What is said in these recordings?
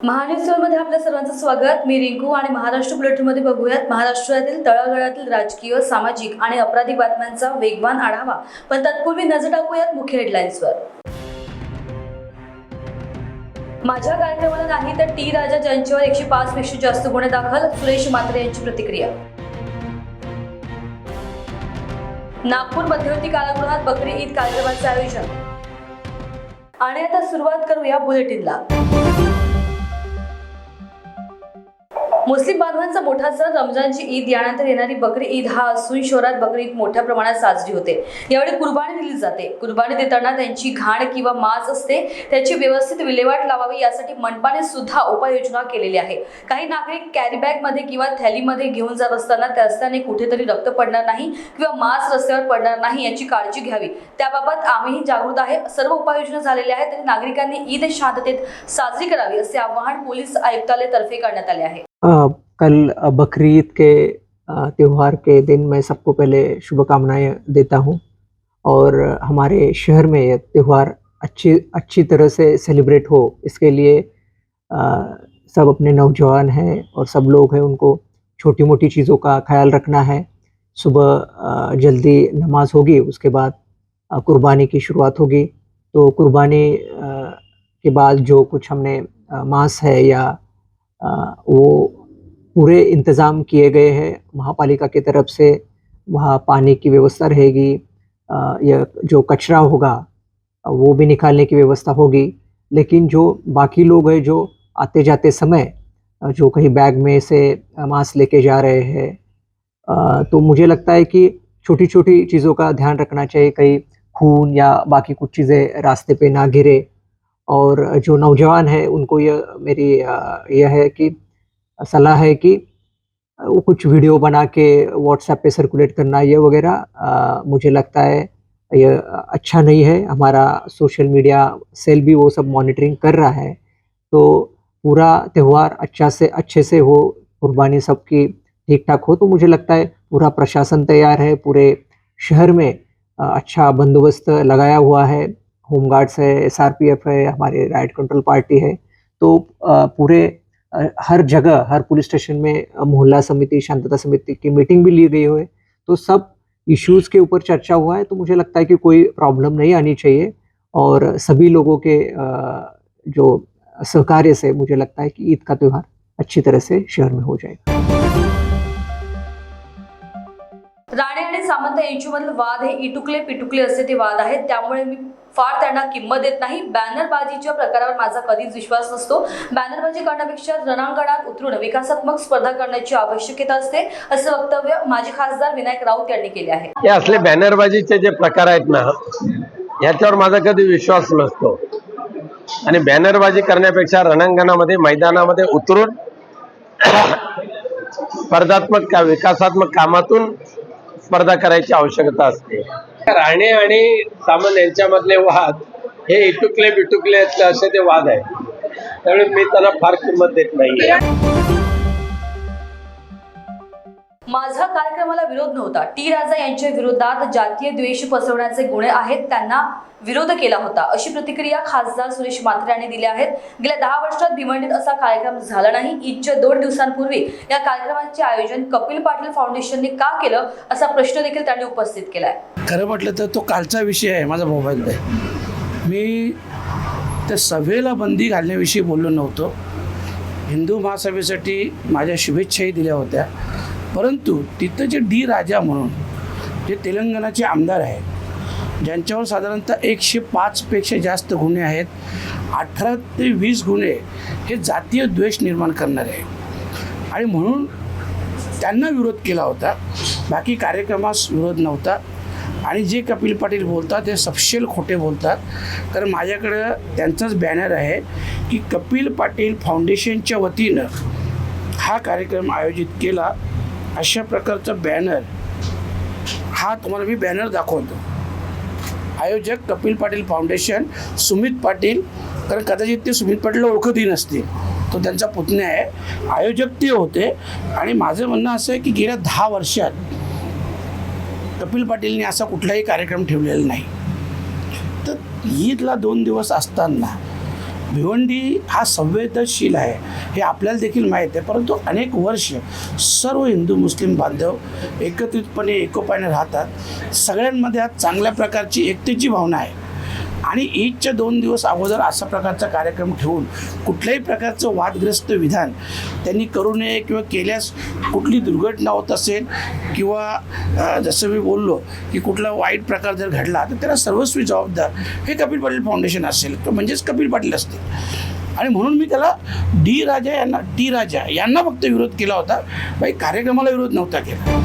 महान्यूजमध्ये आपल्या सर्वांचं स्वागत। मी रिंकू आणि महाराष्ट्र बुलेटिनमध्ये बघूयात महाराष्ट्रातील तळागाळातील राजकीय, सामाजिक आणि आपराधिक बातम्यांचा वेगवान आढावा। पण तत्पूर्वी नजर टाकूयात मुख्य हेडलाईन्सवर। माझ्या कार्यक्रमाला नाही तर टी राजा ज्यांच्यावर 105 पेक्षा जास्त गुन्हे दाखल, सुरेश म्हात्रे यांची प्रतिक्रिया। नागपूर मध्यवर्ती कारागृहात बकरी ईद कार्यक्रमाचे आयोजन। आणि आता सुरुवात करूया बुलेटिनला। मुस्लिम बांधवांचा मोठा सण रमजानची ईद यानंतर येणारी बकरी ईद हा असून शहरात बकरी ईद मोठ्या प्रमाणात साजरी होते। यावेळी कुर्बानी दिली जाते। कुर्बानी देताना त्यांची घाण किंवा मांस असते त्याची व्यवस्थित विल्हेवाट लावावी यासाठी मनपाने सुद्धा उपाययोजना केलेली आहे। काही नागरिक कॅरी बॅग मध्ये किंवा थैलीमध्ये घेऊन जात असताना त्या रस्त्याने कुठेतरी रक्त पडणार नाही किंवा मांस रस्त्यावर पडणार नाही याची काळजी घ्यावी। त्याबाबत आम्हीही जागृत आहे। सर्व उपाययोजना झालेल्या आहेत तरी नागरिकांनी ईद शांततेत साजरी करावी असे आवाहन पोलीस आयुक्तालयातर्फे करण्यात आले आहे। कल बकरी ईद के त्यौहार के दिन मैं सबको पहले शुभकामनाएं देता हूं और हमारे शहर में यह त्यौहार अच्छी तरह से सेलिब्रेट हो इसके लिए सब अपने नौजवान हैं और सब लोग हैं उनको छोटी मोटी चीज़ों का ख्याल रखना है। सुबह जल्दी नमाज होगी, उसके बाद कुर्बानी की शुरुआत होगी। तो कुर्बानी के बाद जो कुछ हमने मांस है या वो पूरे इंतज़ाम किए गए हैं महापालिका की तरफ से। वहाँ पानी की व्यवस्था रहेगी, या जो कचरा होगा वो भी निकालने की व्यवस्था होगी। लेकिन जो बाकी लोग हैं जो आते जाते समय जो कहीं बैग में से मांस लेके जा रहे हैं, तो मुझे लगता है कि छोटी छोटी चीज़ों का ध्यान रखना चाहिए, कहीं खून या बाकी कुछ चीज़ें रास्ते पे ना गिरे। और जो नौजवान है उनको मेरी यह है कि सलाह है कि वो कुछ वीडियो बना के व्हाट्सएप पे सर्कुलेट करना ये वगैरह मुझे लगता है ये अच्छा नहीं है। हमारा सोशल मीडिया सेल भी वो सब मॉनिटरिंग कर रहा है। तो पूरा त्यौहार अच्छे से हो, कुर्बानी सबकी ठीक ठाक हो। तो मुझे लगता है पूरा प्रशासन तैयार है, पूरे शहर में अच्छा बंदोबस्त लगाया हुआ है। होमगार्ड्स है, SRPF है, हमारे राइट कंट्रोल पार्टी है। तो पूरे हर जगह हर पुलिस स्टेशन में मोहल्ला समिति, शांतता समिति की मीटिंग भी ली गई है। तो सब इश्यूज़ के ऊपर चर्चा हुआ है। तो मुझे लगता है कि कोई प्रॉब्लम नहीं आनी चाहिए और सभी लोगों के जो सहकार्य से मुझे लगता है कि ईद का त्यौहार अच्छी तरह से शहर में हो जाएगा। राणे आणि सामंत यांच्यामधील वाद हे इटुकले पिटुकले असे ते वाद आहेत। त्यामुळे मी फार त्यांना किंमत देत नाही। बॅनरबाजीच्या प्रकारावर माझा कधीच विश्वास नसतो। बॅनरबाजी करण्यापेक्षा रणांगणात उतरून विकासात्मक स्पर्धा करण्याची आवश्यकता असते असे वक्तव्य माजी खासदार विनायक राऊत यांनी केले आहे। हे असले बॅनरबाजीचे जे प्रकार आहेत ना, याच्यावर माझा कधी विश्वास नसतो आणि बॅनरबाजी करण्यापेक्षा रणांगणामध्ये मैदानामध्ये उतरून स्पर्धात्मक विकासात्मक कामातून स्पर्धा करायची आवश्यकता असते। राणे आणि सामंत यांच्यामधले वाद हे इटुकले बिटुकले असे ते वाद आहेत, त्यामुळे मी त्यांना फार किंमत देत नाही। माझा कार्यक्रमाला विरोध नव्हता। टी राजा यांच्या विरोधात जातीय द्वेष पसरवण्याचे गुन्हे आहेत, त्यांना विरोध केला होता अशी प्रतिक्रिया खासदार सुरेश म्हात्रे यांनी दिली आहे। गेल्या 10 वर्षात भिवंडीत असा कार्यक्रम झाला नाही। ईदच्या 2 दिवसांपूर्वी या कार्यक्रमाचे आयोजन कपिल पाटील फाउंडेशनने का केलं असा प्रश्न देखील त्यांनी उपस्थित केलाय। खरं म्हटलं तर तो कालचा विषय आहे माझा मोबाईलला। मी त्या सभेला बंदी घालण्याविषयी बोललो नव्हतो। हिंदू महासभेसाठी माझ्या शुभेच्छाही दिल्या होत्या, परंतु तिथं जे डी राजा म्हणून जे तेलंगणाचे आमदार आहेत, ज्यांच्यावर साधारणतः 105 पेक्षा जास्त गुन्हे आहेत, 18 ते 20 गुन्हे हे जातीय द्वेष निर्माण करणारे आहे आणि म्हणून त्यांना विरोध केला होता। बाकी कार्यक्रमास विरोध नव्हता। आणि जे कपिल पाटील बोलतात ते सपशेल खोटे बोलतात, कारण माझ्याकडं त्यांचाच बॅनर आहे की कपिल पाटील फाउंडेशनच्या वतीनं हा कार्यक्रम आयोजित केला अशा प्रकारचा बॅनर हा तुम्हाला मी बॅनर दाखवतो। आयोजक कपिल पाटील फाउंडेशन, सुमित पाटील, कारण कदाचित ते सुमित पाटीलला ओळखतही नसतील, तो त्यांचा पुतण्या आहे। आयोजक ते होते आणि माझं म्हणणं असं आहे की गेल्या 10 वर्षात कपिल पाटीलने असा कुठलाही कार्यक्रम ठेवलेला नाही। तर ईदला 2 दिवस असताना भिवंडी हा संवेदनशील आहे हे आपल्याला देखील माहीत आहे, परंतु अनेक वर्ष सर्व हिंदू मुस्लिम बांधव एकत्रितपणे एकोप्याने राहतात. सगळ्यांमध्ये आज चांगल्या प्रकारची एकतेची भावना आहे आणि ईदच्या 2 दिवस अगोदर असा प्रकारचा कार्यक्रम ठेवून कुठल्याही प्रकारचं वादग्रस्त विधान त्यांनी करू नये किंवा केल्यास कुठली दुर्घटना होत असेल किंवा जसं मी बोललो की कुठला वाईट प्रकार जर घडला तर त्याला सर्वस्वी जबाबदार हे कपिल पाटील फाउंडेशन असेल म्हणजेच कपिल पाटील असतील. आणि म्हणून मी त्याला टी राजा यांना फक्त विरोध केला होता, बाई कार्यक्रमाला विरोध नव्हता केला.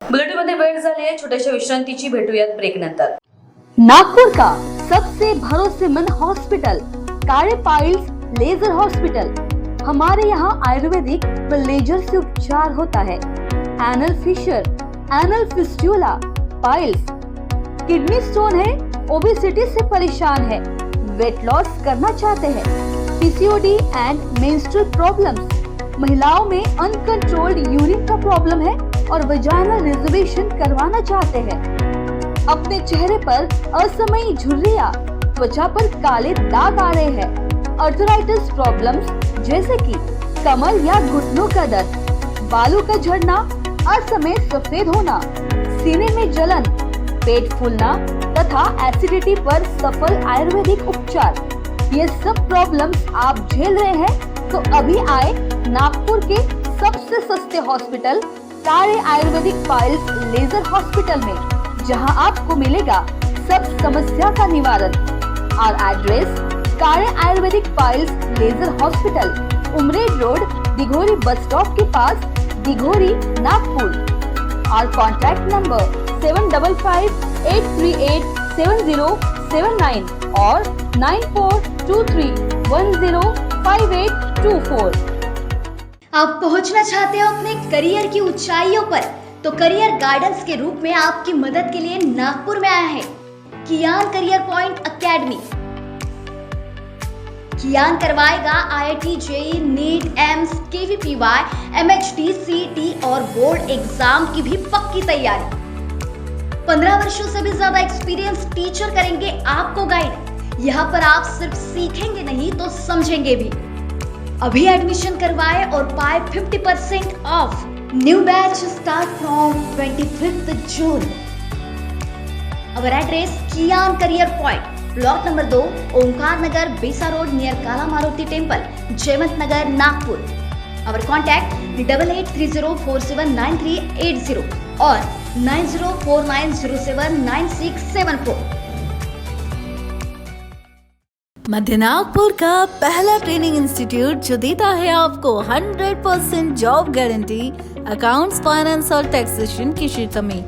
बुलेटिनमध्ये वेळ झाली आहे छोट्याशा विश्रांतीची. भेटूयात ब्रेक नंतर. नागपुर का सबसे भरोसेमंद हॉस्पिटल काले पाइल्स लेजर हॉस्पिटल. हमारे यहाँ आयुर्वेदिक व लेजर से उपचार होता है. Anal fissure, anal fistula, piles, kidney stone है, ओबेसिटी से परेशान है, वेट लॉस करना चाहते हैं, पीसीओडी एंड मेंस्ट्रुअल प्रॉब्लम्स, महिलाओं में अनकंट्रोल्ड यूरिन का प्रॉब्लम है और वजाइनल रिजर्वेशन करवाना चाहते हैं, अपने चेहरे पर असमयी झुर्रियां, त्वचा पर काले दाग आ रहे हैं, अर्थराइटिस प्रॉब्लम्स जैसे कि कमर या घुटनों का दर्द, बालों का झड़ना, असमय सफेद होना, सीने में जलन, पेट फूलना तथा एसिडिटी पर सफल आयुर्वेदिक उपचार, ये सब प्रॉब्लम्स आप झेल रहे हैं तो अभी आए नागपुर के सबसे सस्ते हॉस्पिटल काले आयुर्वेदिक पाइल्स लेजर हॉस्पिटल में, जहां आपको मिलेगा सब समस्या का निवारण. और address Kale Ayurvedic piles laser hospital, Umred road, Dighori bus stop के पास, दिघोरी, नागपुर. और कॉन्टैक्ट नंबर 7538387079 और 9423105824. आप पहुंचना चाहते हो अपने करियर की ऊंचाइयों पर, तो करियर गाइडेंस के रूप में आपकी मदद के लिए नागपुर में आया है कियान करियर पॉइंट एकेडमी. कियान करवाएगा IIT, JEE, नीट, एम्स, KVPY, MHD, CET और बोर्ड एग्जाम की भी पक्की तैयारी. 15 वर्षों से भी ज्यादा एक्सपीरियंस टीचर करेंगे आपको गाइड. यहाँ पर आप सिर्फ सीखेंगे नहीं तो समझेंगे भी. अभी एडमिशन करवाए और पाए 50% off. New batch start from 25th June. Our address Kiyan career point, block number 2, Omkar Nagar, Besa road near Kala Maruti temple, Jaywant Nagar, Nagpur. Our contact 8830479380 और 9049079674. मध्य नागपुर का पहला ट्रेनिंग इंस्टीट्यूट जो देता है आपको 100% जॉब गारंटी अकाउंट्स, फाइनेंस और टैक्सेशन के क्षेत्र में.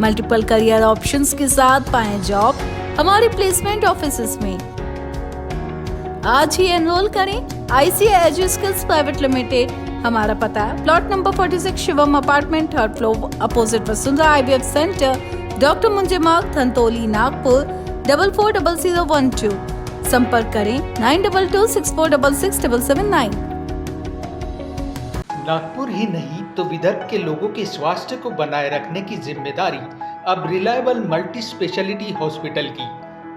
मल्टीपल करियर ऑप्शंस के साथ पाएं जॉब हमारे प्लेसमेंट ऑफिसेस में. आज ही एनरोल करें ICI एजुस्किल्स प्राइवेट लिमिटेड. हमारा पता है plot number 46, Shivam apartment, 3rd floor, opposite Vasundhara IVF centre, doctor Munje Marg, Dhantoli, Nagpur 440012. संपर्क करें 9226466779. नागपुर ही नहीं तो विदर्भ के लोगों के स्वास्थ्य को बनाए रखने की जिम्मेदारी अब रिलायबल मल्टी स्पेशलिटी हॉस्पिटल की.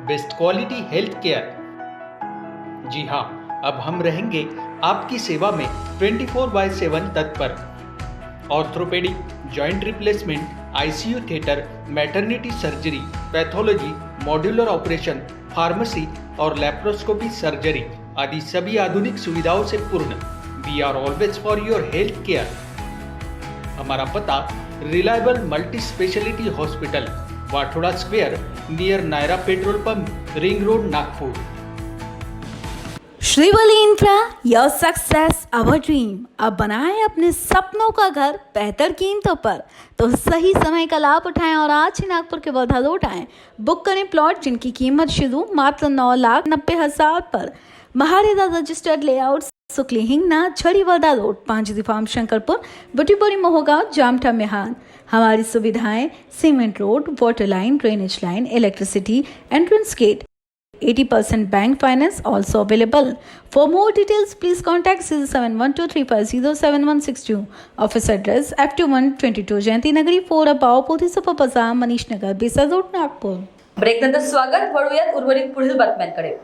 Best quality health care. जी हाँ, अब हम रहेंगे आपकी सेवा में 24/7 तत्पर. Orthopaedic, joint replacement, ICU theatre, maternity surgery, pathology, modular operation, pharmacy और लैप्रोस्कोपी सर्जरी आदि सभी आधुनिक सुविधाओं से पूर्ण. We are always for your health care. हमारा पता reliable multi speciality hospital, Wathoda square near Nayara petrol pump, ring road, Nagpur. Shrivali infra, your success our dream. अब बनाएं अपने सपनों का घर बेहतर कीमतों पर, तो सही समय का लाभ उठाएं और आज ही नागपुर के वर्धा रोड आएं. बुक करें प्लॉट जिनकी कीमत शुरू मात्र 9,90,000 पर. महारेदा रजिस्टर्ड लेआउट, सुकली हिंगना, छड़ी वर्धा रोड, 5 फार्म, शंकरपुर, बुटीबोरी, मोहोगांव, जामठा, मेहान. हमारी सुविधाएं cement road, water line, drainage line, electricity, entrance gate, 80% bank finance also available. For more details, please contact 071235076162. Office address F2122 Jayanti Nagari 4 above Bodhisattva Bazaar, Manish Nagar, Besa Road, Nagpur. ब्रेकनंतर स्वागत. वळूयात उर्वरित पुढील बातम्यांकडे.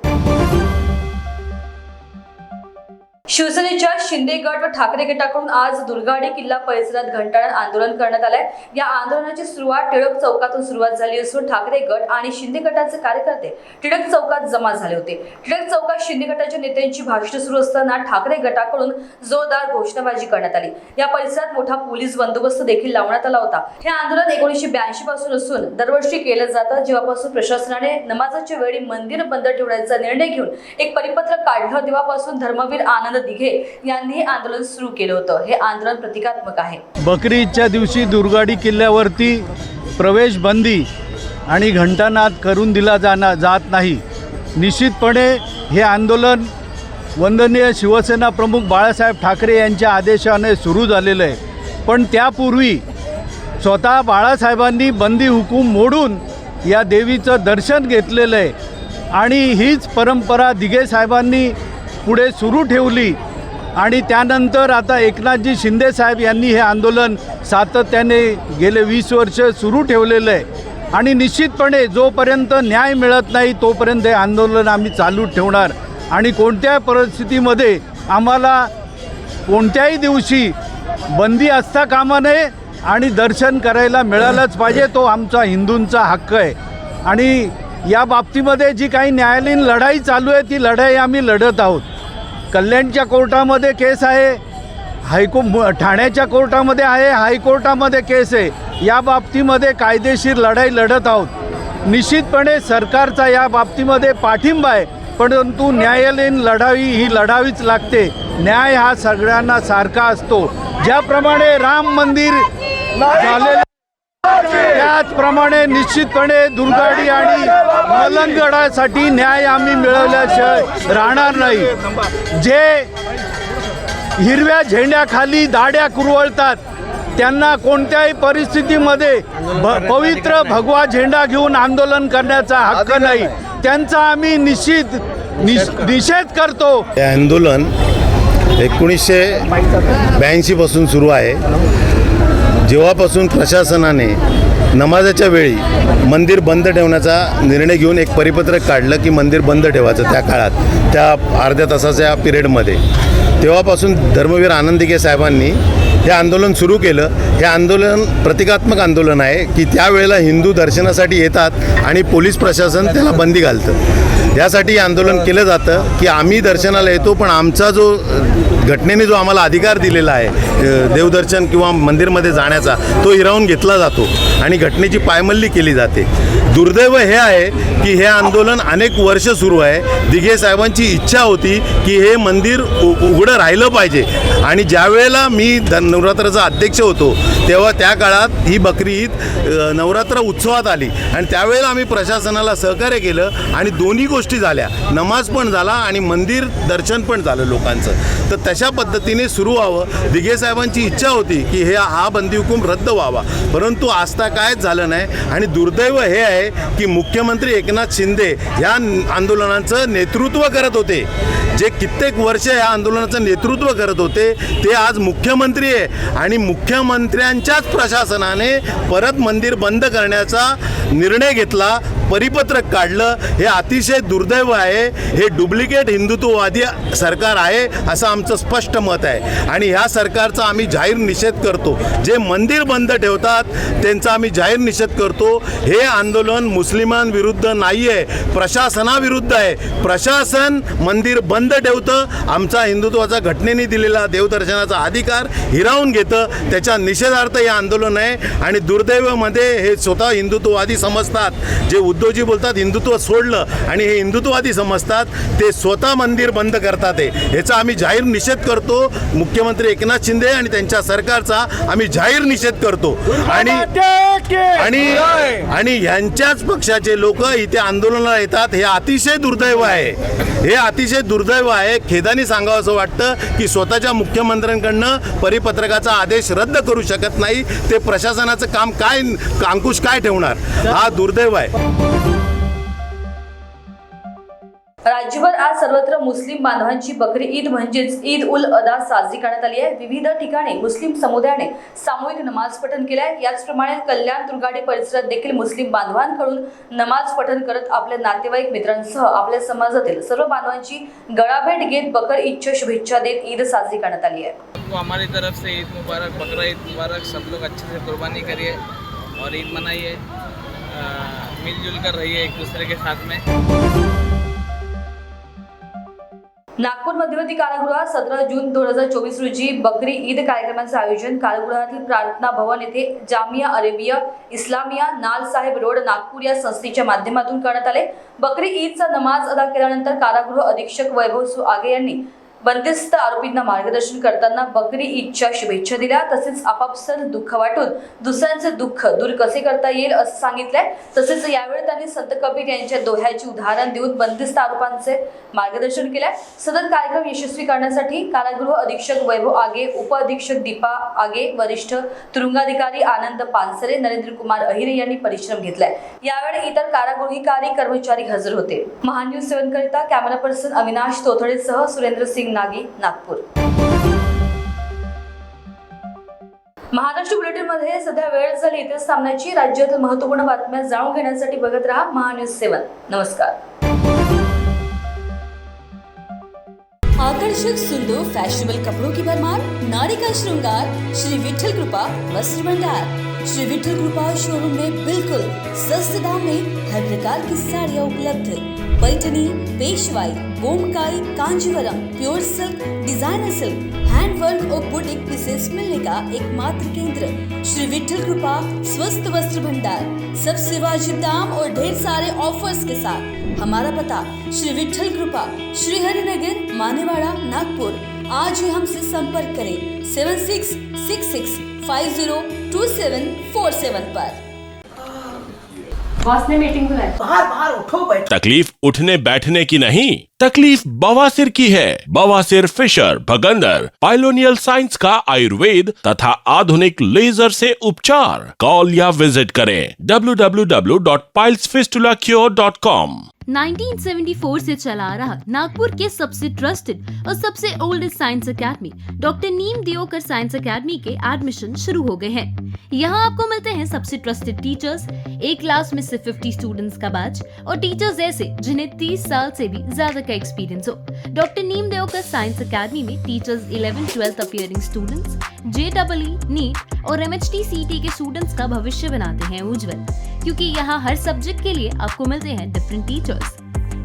शिवसेनेच्या शिंदे गट व ठाकरे गटाकडून आज दुर्गाडी किल्ला परिसरात घंटानाद आंदोलन करण्यात आलंय. या आंदोलनाची सुरुवात टिळक चौकातून सुरुवात झाली असून ठाकरे गट आणि शिंदे गटाचे कार्यकर्ते टिळक चौकात जमा झाले होते. टिळक चौकात शिंदे गटाच्या नेत्यांची भाषणे सुरू असताना ठाकरे गटाकडून जोरदार घोषणाबाजी करण्यात आली. या परिसरात मोठा पोलीस बंदोबस्त देखील लावण्यात आला होता. हे आंदोलन 1982 पासून असून दरवर्षी केलं जातं, जेव्हापासून प्रशासनाने नमाजाच्या वेळी मंदिर बंद ठेवण्याचा निर्णय घेऊन एक परिपत्रक काढलं तेव्हापासून धर्मवीर आनंद दिघे यांनी हे आंदोलन सुरू केलं होतं. हे आंदोलन प्रतिकात्मक आहे. बकरी ईदच्या दिवशी दुर्गाडी किल्ल्यावरती प्रवेश बंदी आणि घंटानाद करून दिला जात नाही. निश्चितपणे हे आंदोलन वंदनीय शिवसेना प्रमुख बाळासाहेब ठाकरे यांच्या आदेशाने सुरू झालेलं आहे. पण त्यापूर्वी स्वतः बाळासाहेबांनी बंदी हुकूम मोडून या देवीचं दर्शन घेतलेलं आहे आणि हीच परंपरा दिघे साहेबांनी पुढे सुरू ठेवली आणि त्यानंतर आता एकनाथजी शिंदे साहेब यांनी हे आंदोलन सातत्याने गेले 20 वर्ष सुरू ठेवलेलं आहे. आणि निश्चितपणे जोपर्यंत न्याय मिळत नाही तोपर्यंत हे आंदोलन आम्ही चालू ठेवणार आणि कोणत्या परिस्थितीमध्ये आम्हाला कोणत्याही दिवशी बंदी असता कामा नये आणि दर्शन करायला मिळालंच पाहिजे. तो आमचा हिंदूंचा हक्क आहे आणि या बाबतीमध्ये जी काही न्यायालयीन लढाई चालू आहे ती लढाई आम्ही लढत आहोत. कल्याणच्या कोर्टामध्ये केस आहे, ठाण्याच्या कोर्टामध्ये आहे, हायकोर्टामध्ये केस आहे. या बाबतीमध्ये कायदेशीर लढाई लढत आहोत. निश्चितपणे सरकारचा या बाबतीमध्ये पाठिंबा आहे, परंतु न्यायालयीन लढाई ही लढावीच लागते. न्याय हा सगळ्यांना सारखा असतो. ज्याप्रमाणे राम मंदिर झालेलं त्याचप्रमाणे निश्चितपणे दुर्गाडी आणि मलंगडासाठी न्याय आम्ही मिळवल्याशिवाय राहणार नाही. जे हिरव्या झेंड्याखाली दाड्या कुरवळतात त्यांना कोणत्याही परिस्थितीमध्ये पवित्र भगवा झेंडा घेऊन आंदोलन करण्याचा हक्क नाही. त्यांचा आम्ही निषेध करतो. हे आंदोलन 1982 पासून सुरू आहे. जेव्हापासून प्रशासनाने नमाजाच्या वेळी मंदिर बंद ठेवण्याचा निर्णय घेऊन एक परिपत्रक काढलं की मंदिर बंद ठेवायचं त्या काळात, त्या अर्ध्या तासाच्या पिरियडमध्ये, तेव्हापासून धर्मवीर आनंद दिघे साहेबांनी हे आंदोलन सुरू केलं. हे आंदोलन प्रतिकात्मक आंदोलन आहे की त्यावेळेला हिंदू दर्शनासाठी येतात आणि पोलीस प्रशासन त्याला बंदी घालतं. यासाठी आंदोलन केलं जातं की आम्ही दर्शनाला येतो पण आमचा जो घटनेने जो आम्हाला अधिकार दिलेला आहे देवदर्शन किंवा मंदिरमध्ये जाण्याचा तो हिरावून घेतला जातो आणि घटनेची पायमल्ली केली जाते. दुर्दैव हे आहे की हे आंदोलन अनेक वर्ष सुरू आहे. दिघे साहेबांची इच्छा होती की हे मंदिर उघडं राहिलं पाहिजे आणि ज्यावेळेला मी नवरात्राचा अध्यक्ष होतो तेव्हा त्या काळात ही बकरी ईद नवरात्र उत्सवात आली आणि त्यावेळेला आम्ही प्रशासनाला सहकार्य केलं आणि दोन्ही गोष्टी झाल्या, नमाज पण झाला आणि मंदिर दर्शन पण झालं लोकांचं. तर तशा पद्धतीने सुरू व्हावं. दिघे साहेबांची इच्छा होती की हा बंदी हुकूम रद्द व्हावा, परंतु आजता कायच झालं नाही. आणि दुर्दैव हे आहे की मुख्यमंत्री एकनाथ शिंदे ह्या आंदोलनाचं नेतृत्व करत होते, जे कित्येक वर्ष या आंदोलनाचं नेतृत्व करत होते, ते आज मुख्यमंत्री आहे आणि मुख्यमंत्र्यांच्याच प्रशासनाने परत मंदिर बंद करण्याचा निर्णय घेतला, परिपत्रक काढलं. हे अतिशय दुर्दैव आहे. हे डुप्लिकेट हिंदुत्ववादी सरकार आहे असं आमचं स्पष्ट मत आहे आणि ह्या सरकारचा आम्ही जाहीर निषेध करतो. जे मंदिर बंद ठेवतात त्यांचा आम्ही जाहीर निषेध करतो. हे आंदोलन मुस्लिमांविरुद्ध नाही आहे, प्रशासनाविरुद्ध आहे. प्रशासन मंदिर बंद ठेवतं, आमचा हिंदुत्वाचा घटनेने दिलेला देवदर्शनाचा अधिकार हिरावून घेतं. त्याच्या निषेधार्थ हे आंदोलन आहे आणि दुर्दैवामध्ये हे स्वतः हिंदुत्ववादी समजतात. जे उद्धवजी बोलतात हिंदुत्व सोडलं आणि हे हिंदुत्ववादी समजतात, ते स्वतः मंदिर बंद करतात. ह्याचा आम्ही जाहीर निषेध करतो. मुख्यमंत्री एकनाथ शिंदे आणि त्यांच्या सरकारचा आम्ही जाहीर निषेध करतो आणि ह्यांच्याच पक्षाचे लोक इथे आंदोलनाला येतात. हे अतिशय दुर्दैव आहे. हे अतिशय दुर्दैव आहे. खेदाने सांगावं असं वाटतं की स्वतःच्या मुख्यमंत्र्यांकडनं परिपत्रकाचा आदेश रद्द करू शकत नाही. ते प्रशासनाचं काम काय, अंकुश काय ठेवणार? हा दुर्दैव आहे. राज्यभर आज सर्वत्र मुस्लिम बांधवांची बकरी ईद म्हणजेच ईद उल अदा साजरी करण्यात आली आहे. विविध ठिकाणी मुस्लिम समुदायाने सामूहिक नमाज पठण केले आहे. याचप्रमाणे कल्याण दुर्गाडी परिसरात देखील मुस्लिम बांधवांकडून नमाज पठण करत आपल्या नातेवाईक मित्रांसह आपल्या समाजातील सर्व बांधवांची गळाभेट घेत बकर ईदच्या शुभेच्छा देत ईद साजरी करण्यात आली आहे. आपको हमारी तरफ से ईद मुबारक, बकरा ईद मुबारक. सब लोग अच्छे से कुर्बानी करिए और ईद मनाइए, मिलजुल कर रहिए एक दूसरे के साथ में. नागपूर मध्यवर्ती कारागृहात 17 जून 2024 रोजी बकरी ईद कार्यक्रमाचे आयोजन कारागृहातील प्रार्थना भवन येथे जामिया अरेबिया इस्लामिया नाल साहेब रोड नागपूर या संस्थेच्या माध्यमातून करण्यात आले. बकरी ईदचा नमाज अदा केल्यानंतर कारागृह अधीक्षक वैभव सु आगे यांनी बंदिस्त आरोपींना मार्गदर्शन करताना बकरी ईदच्या शुभेच्छा दिल्या. तसेच आपापसात दुःख वाटून दुसऱ्यांचे दुःख दूर कसे करता येईल असं सांगितलंय. तसेच यावेळी त्यांनी संत कबीर यांच्या दोह्याचे उदाहरण देऊन बंदिस्त आरोपांचे मार्गदर्शन केले. सदर कार्यक्रम यशस्वी करण्यासाठी कारागृह अधीक्षक वैभव आगे, उप अधीक्षक दीपा आगे, वरिष्ठ तुरुंगाधिकारी आनंद पानसरे, नरेंद्र कुमार अहिरे यांनी परिश्रम घेतलाय. यावेळी इतर कारागृहिकारी कर्मचारी हजर होते. महान न्यूज 7 करिता कॅमेरा पर्सन अविनाश तोथडेसह सुरेंद्र सिंग नागी, नागपूर. महाराष्ट्र बुलेटिन मध्ये सध्या वेळ झाली इथेच थांबण्याची. राज्यातील महत्त्वपूर्ण बातम्या जाणून घेण्यासाठी बघत रहा महान न्यूज 7. नमस्कार. आकर्षक सुंदर फैशनेबल कपड़ों की भरमार, नारी का श्रृंगार, श्री विठल कृपा वस्त्र भंडार. श्री विठल कृपा शोरूम में बिल्कुल सस्ते दाम में हर प्रकार की साड़ियाँ उपलब्ध. Paithani, Peshwai, Bomkai, Kanjeevaram, pure silk, designer silk, handwork और बुटीक पीसेस मिलने का एकमात्र केंद्र श्री विठल कृपा स्वस्थ वस्त्र भंडार. सबसे वाजिब दाम और ढेर सारे ऑफर्स के साथ. हमारा पता श्री विठल कृपा, श्री हरिनगर, मानेवाड़ा, नागपुर. आज ही हमसे संपर्क करें 7666502747 पर. बॉस ने मीटिंग बुलाई. बाहर उठो बैठो. तकलीफ उठने बैठने की नहीं, तकलीफ बवासीर की है. बवासीर फिशर भगंदर पाइलोनियल साइंस का आयुर्वेद तथा आधुनिक लेजर से उपचार. कॉल या विजिट करें www.pilesfistulacure.com. 1974 से चला आ रहा नागपुर के सबसे ट्रस्टेड और सबसे ओल्डेस्ट साइंस एकेडमी डॉक्टर नीम दियोकर साइंस एकेडमी के एडमिशन शुरू हो गए हैं. यहाँ आपको मिलते हैं सबसे ट्रस्टेड टीचर्स, एक क्लास में सिर्फ 50 स्टूडेंट्स का बैच और टीचर्स ऐसे जिन्हें 30 साल से भी ज्यादा का एक्सपीरियंस हो. डॉक्टर नीम दियोकर साइंस एकेडमी में टीचर्स 11-12 अपीयरिंग स्टूडेंट्स, JEE, नीट और MHT CT के स्टूडेंट्स का भविष्य बनाते हैं उज्जवल, क्योंकि यहाँ हर सब्जेक्ट के लिए आपको मिलते हैं डिफरेंट टीचर्स.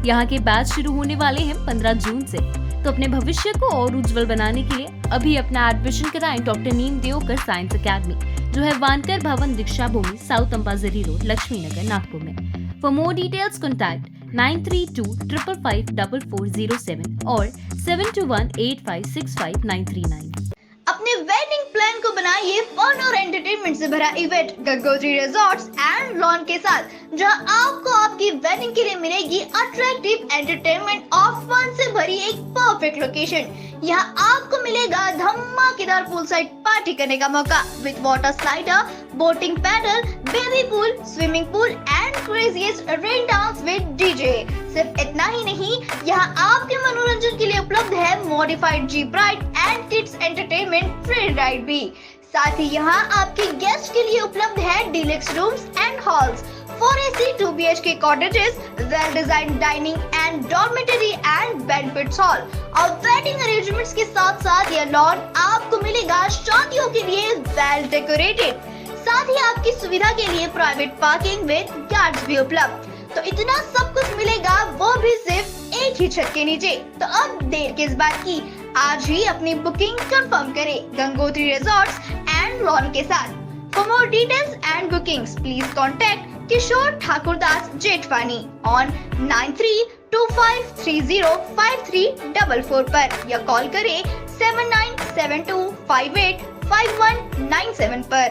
यहाँ के बैच शुरू होने वाले हैं 15 जून से, तो अपने भविष्य को और उज्जवल बनाने के लिए अभी अपना एडमिशन कराएं डॉक्टर नीम दियोकर साइंस एकेडमी, जो है वानकर भवन, दीक्षा भूमि, साउथ अंपाजरी रोड, लक्ष्मी नगर, नागपुर में. फॉर मोर डिटेल्स कॉन्टैक्ट 9325554407 और 7218565939. अपने वेडिंग प्लान को बनाइए फन और एंटरटेनमेंट से भरा event Gangotri resorts and lawn के साथ, जहां आपको आपकी वेडिंग के लिए मिलेगी अट्रैक्टिव एंटरटेनमेंट और फन से भरी एक परफेक्ट लोकेशन. यहाँ आपको मिलेगा धमाकेदार पूल साइड पार्टी करने का मौका with water slider, boating paddle, baby pool, swimming pool and craziest rain dance with DJ. सिर्फ इतना ही नहीं, यहाँ आपके मनोरंजन के लिए उपलब्ध है modified jeep ride end kids entertainment free ride भी. साथ ही यहाँ आपके गेस्ट के लिए उपलब्ध है deluxe rooms end halls, 4 AC 2 BHK cottages, well designed dining and dormitory and banquet hall. और वेडिंग अरेंजमेंट्स के साथ साथ यह लॉन आपको मिलेगा शादियों के लिए वेल डेकोरेटेड. साथ ही आपकी सुविधा के लिए प्राइवेट पार्किंग विद गार्ड्स भी उपलब्ध. तो इतना सब कुछ मिलेगा, वो भी सिर्फ एक ही छत के नीचे. तो अब देर किस बात की, आज ही अपनी बुकिंग कंफर्म करें गंगोत्री रिजॉर्ट्स एंड लॉन के साथ. For more details and bookings please contact Kishore Thakurdas Jethwani on 9325305344 पर या कॉल करें 7972585197 पर.